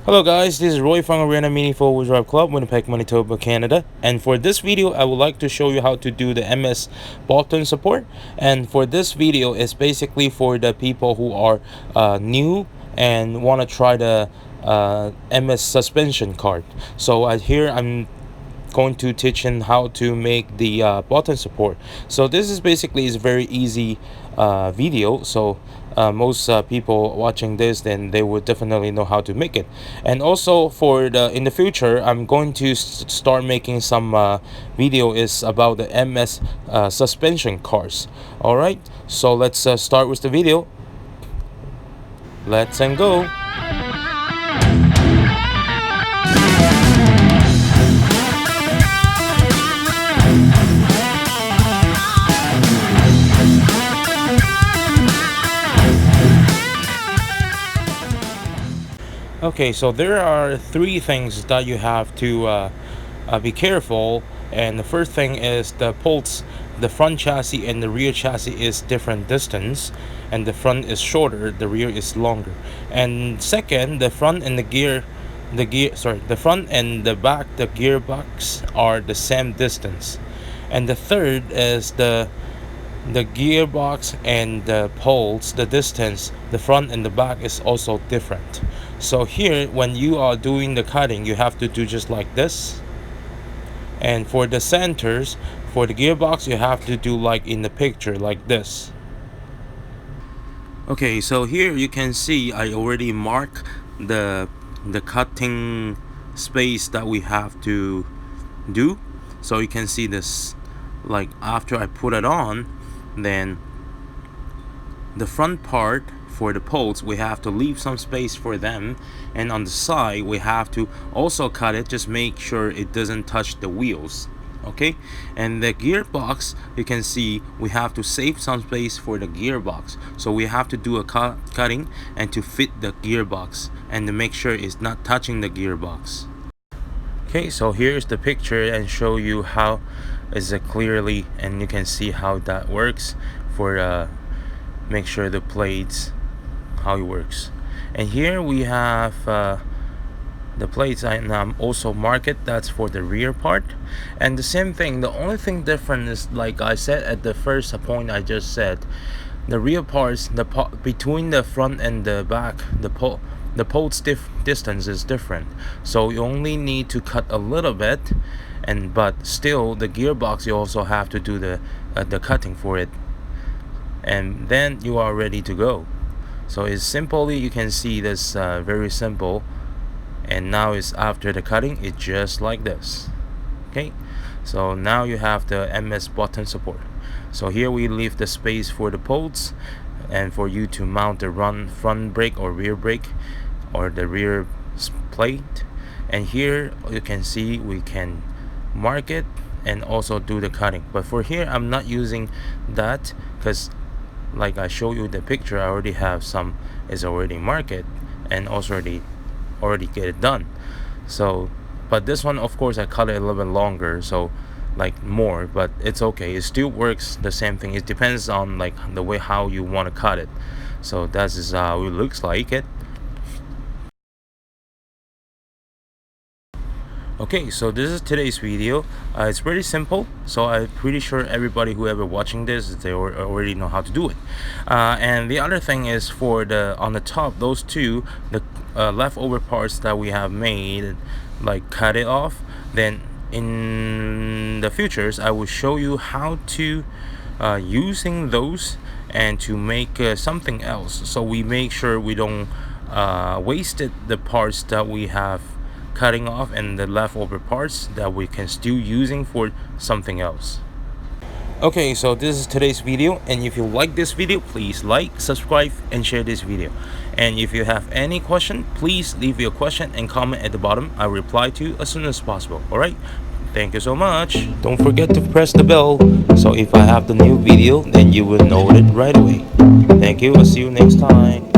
Hello guys, this is Roy from Arena Mini Four-Wheel Drive Club, Winnipeg, Manitoba, Canada. And for this video, I would like to show you how to do the MS button support. And for this video, it's basically for the people who are new and want to try the MS suspension card. So here I'm going to teach in how to make the button support. So this is basically is very easy video. So most people watching this, then they would definitely know how to make it. And also for the in the future, I'm going to start making some video is about the MS suspension cars. All right, so let's start with the video. Let's and go. Okay, so there are three things that you have to be careful. And the first thing is the pulse. The front chassis and the rear chassis is different distance, and the front is shorter, the rear is longer. And second, the front and the front and the back, the gearbox are the same distance. And the third is the gearbox and the poles, the distance, the front and the back is also different. So here, when you are doing the cutting, you have to do just like this. And for the centers, for the gearbox, you have to do like in the picture, like this. Okay, so here you can see I already mark the cutting space that we have to do. So you can see this, like after I put it on, then the front part for the poles, we have to leave some space for them, and on the side we have to also cut it, just make sure it doesn't touch the wheels. Okay, and the gearbox, you can see we have to save some space for the gearbox, so we have to do a cutting and to fit the gearbox and to make sure it's not touching the gearbox. Okay, so here's the picture and show you how is it clearly, and you can see how that works for make sure the plates how it works. And here we have the plates, and also mark it, that's for the rear part. And the same thing, the only thing different is, like I said at the first point I just said, the rear parts, between the front and the back, the pole's distance is different, so you only need to cut a little bit. And but still, the gearbox, you also have to do the cutting for it, and then you are ready to go. So it's simply, you can see this very simple. And now it's after the cutting, it's just like this. Okay, so now you have the MS button support. So here we leave the space for the poles and for you to mount the front brake or rear brake or the rear plate. And here you can see we can mark it and also do the cutting. But for here, I'm not using that because, like I show you the picture, I already have some is already marked and also already get it done. So but this one, of course, I cut it a little bit longer, so like more, but it's okay, it still works the same thing. It depends on like the way how you want to cut it. So that is how it looks like it. Okay, so this is today's video. It's pretty simple, so I'm pretty sure everybody who ever watching this, they already know how to do it. And the other thing is for the on the top, those two, the leftover parts that we have made, like cut it off. Then in the futures, I will show you how to using those and to make something else. So we make sure we don't wasted the parts that we have cutting off and the leftover parts that we can still using for something else. Okay, so this is today's video, and if you like this video, please like, subscribe, and share this video. And if you have any question, please leave your question and comment at the bottom. I'll reply to you as soon as possible. All right, thank you so much. Don't forget to press the bell, so if I have the new video, then you will know it right away. Thank you. I'll see you next time.